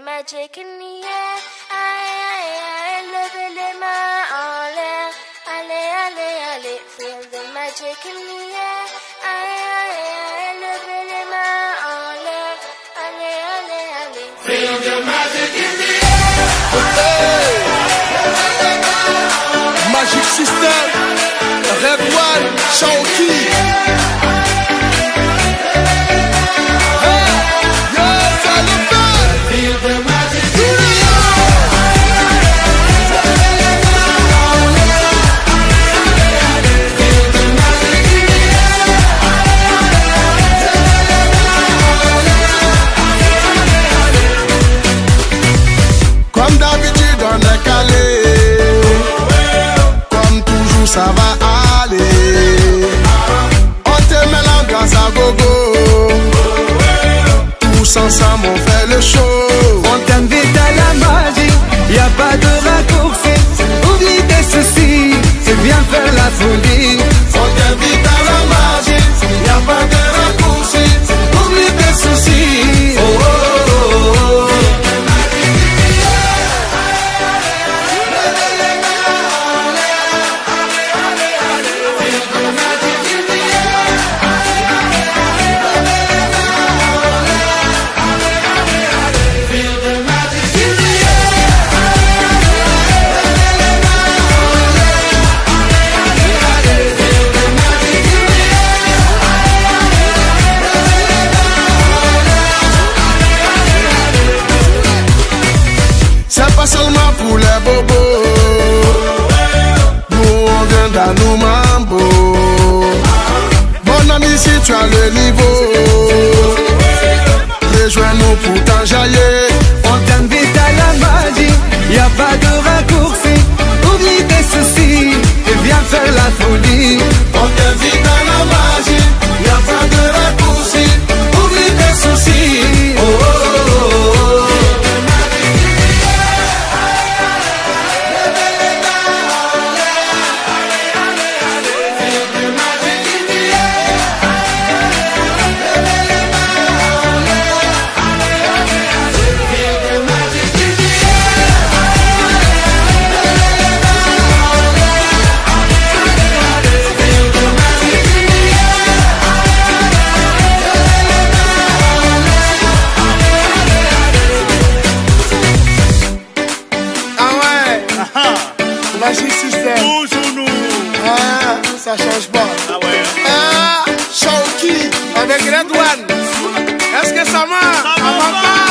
Magic in the air, aïe, levez les mains en l'air, allez, allez, allez, feel the magic in the air, aïe, levez les mains en l'air, allez, allez, allez, feel the magic in the air. Magic System, Red One, Shaoki. Comme d'habitude on est calé, comme toujours ça va aller. On te met l'ambiance à gogo, tous ensemble on fait le show. On t'invite à la magie, y a pas de raccourci. Oublie tes soucis, c'est bien faire la folie. On t'invite à la magie, y a pas de raccourci. Oublie tes soucis. Oh, oh, oh, oh. C'est pas seulement pour les bobos, nous on vient dans nos mambo. Mon ami, si tu as le niveau, rejoins-nous pour t'enjailler. On t'invite à la magie, y a pas de raccourci. Oublie tes soucis et viens faire la folie. On t'invite à la magie, y a pas de raccourci. Oublie tes soucis. Oh, oh, oh, oh, oh. Magic System. Toujours nous. Ah, ça change pas. Ah ouais. Ah, Shaoki avec Red One. Est-ce que ça marche? Ça va pas.